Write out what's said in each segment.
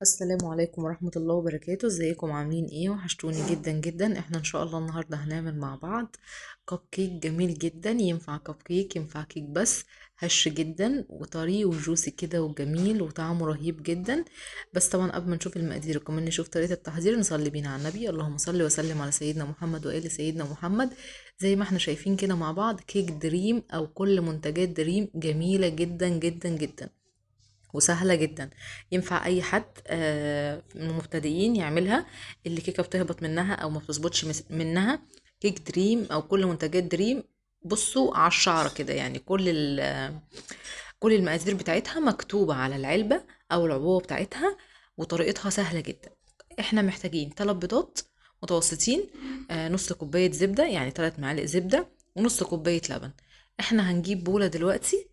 السلام عليكم ورحمة الله وبركاته. ازيكم عاملين ايه؟ وحشتوني جدا جدا. احنا ان شاء الله النهاردة هنعمل مع بعض كب كيك جميل جدا. ينفع كب كيك، ينفع كيك بس هش جدا وطري وجوسي كده وجميل وطعمه رهيب جدا. بس طبعا قبل ما نشوف المقادير وكمان نشوف طريقة التحضير نصلي بينا على النبي. اللهم صل وسلم على سيدنا محمد وآل سيدنا محمد. زي ما احنا شايفين كده مع بعض كيك دريم او كل منتجات دريم جميلة جدا جدا جدا وسهلة جدا. ينفع اي حد من المبتدئين يعملها. اللي كيكة بتهبط منها او ما بتظبطش منها، كيك دريم او كل منتجات دريم. بصوا على الشعرة كده، يعني كل المقادير بتاعتها مكتوبة على العلبة او العبوة بتاعتها، وطريقتها سهلة جدا. احنا محتاجين 3 بيضات متوسطين، نص كوباية زبدة يعني 3 معالق زبدة، ونص كوباية لبن. احنا هنجيب بولة دلوقتي،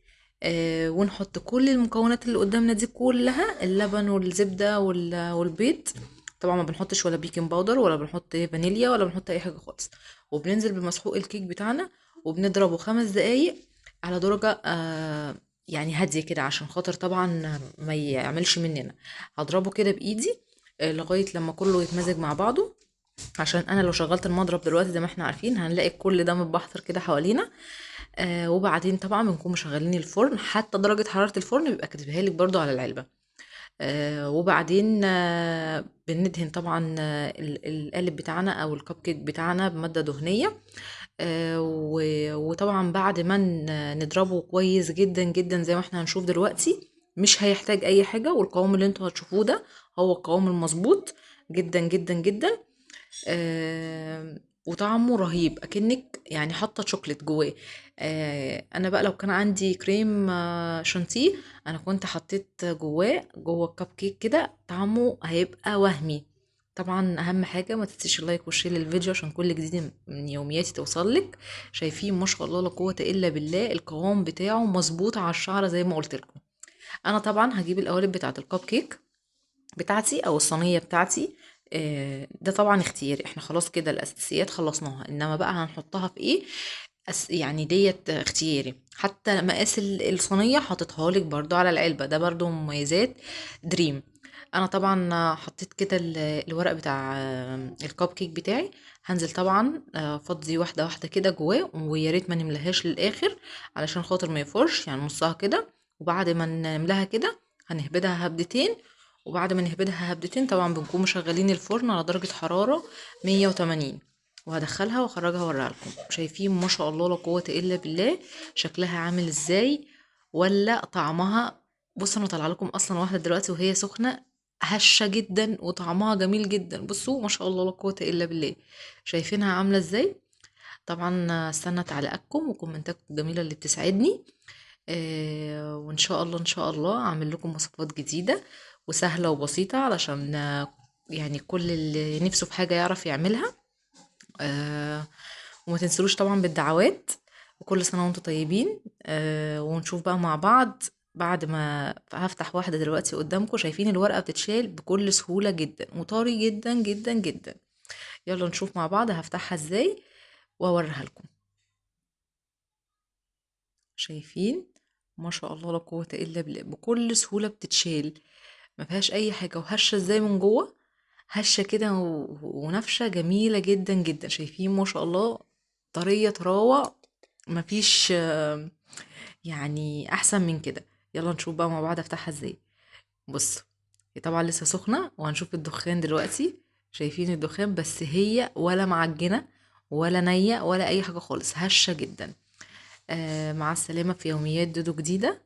ونحط كل المكونات اللي قدامنا دي كلها، اللبن والزبدة والبيض. طبعا ما بنحطش ولا بيكنج باودر ولا بنحط فانيليا ولا بنحط اي حاجة خالص. وبننزل بمسحوق الكيك بتاعنا وبنضربه 5 دقايق على درجة يعني هادية كده، عشان خاطر طبعا ما يعملش مننا. هضربه كده بإيدي لغاية لما كله يتمزج مع بعضه، عشان انا لو شغلت المضرب دلوقتي زي ما احنا عارفين هنلاقي كل ده متبحتر كده حوالينا. وبعدين طبعا بنكون مشغلين الفرن، حتى درجة حرارة الفرن بيبقى كاتبها لك برضو على العلبة. وبعدين بندهن طبعا القالب بتاعنا او الكب كيك بتاعنا بمادة دهنية. وطبعا بعد ما نضربه كويس جدا جدا زي ما احنا هنشوف دلوقتي، مش هيحتاج اي حاجة، والقوام اللي انتوا هتشوفوه ده هو القوام المظبوط جدا جدا جدا. وطعمه رهيب اكنك يعني حاطه شوكليت جواه. انا بقى لو كان عندي كريم شانتيه، انا كنت حطيت جوه الكب كيك كده، طعمه هيبقى وهمي. طبعا اهم حاجه ما تنسيش اللايك والشير للفيديو عشان كل جديد من يومياتي توصلك. شايفين ما شاء الله لا قوه الا بالله، القوام بتاعه مظبوط على الشعره زي ما قلت لكم. انا طبعا هجيب القوالب بتاعه الكب كيك بتاعتي او الصينيه بتاعتي. ده طبعا اختياري، احنا خلاص كده الاساسيات خلصناها، انما بقى هنحطها في ايه؟ يعني ديت اختياري. حتى مقاس الصينيه حاططها لك برضو على العلبه، ده برضو مميزات دريم. انا طبعا حطيت كده الورق بتاع الكب كيك بتاعي. هنزل طبعا فضي واحده واحده كده جواه، ويا ريت ما نملهاش للاخر علشان خاطر ما يفرش، يعني نصها كده. وبعد ما نملاها كده هنهبدها هبدتين. وبعد ما نهبدها هبدتين طبعا بنكون مشغلين الفرن على درجة حرارة 180. وهدخلها واخرجها اوريها لكم. شايفين ما شاء الله لا قوة الا بالله شكلها عامل ازاي ولا طعمها؟ بصوا انا طالعه لكم اصلا واحدة دلوقتي وهي سخنة، هشة جدا وطعمها جميل جدا. بصوا ما شاء الله لا قوة الا بالله. شايفينها عاملة ازاي؟ طبعا استنى تعليقاتكم وكومنتاتكم الجميلة اللي بتسعدني. وان شاء الله ان شاء الله اعمل لكم وصفات جديدة وسهلة وبسيطة، علشان يعني كل اللي نفسه في حاجة يعرف يعملها. وما تنسلوش طبعا بالدعوات. وكل سنة وانتم طيبين. ونشوف بقى مع بعض. بعد ما هفتح واحدة دلوقتي قدامكم، شايفين الورقة بتتشال بكل سهولة جدا وطري جدا جدا جدا. يلا نشوف مع بعض هفتحها ازاي واوريها لكم. شايفين ما شاء الله لا قوة الا بالله، بكل سهولة بتتشال، ما فيهاش اي حاجة، وهشة ازاي من جوه، هشة كده ونفشة جميلة جدا جدا. شايفين ما شاء الله طرية طراوة، مفيش يعني احسن من كده. يلا نشوف بقى مع بعض افتحها ازاي. بص، هي طبعا لسه سخنة وهنشوف الدخان دلوقتي. شايفين الدخان؟ بس هي ولا معجنة ولا نية ولا اي حاجة خالص، هشة جدا. مع السلامة في يوميات دودو جديدة.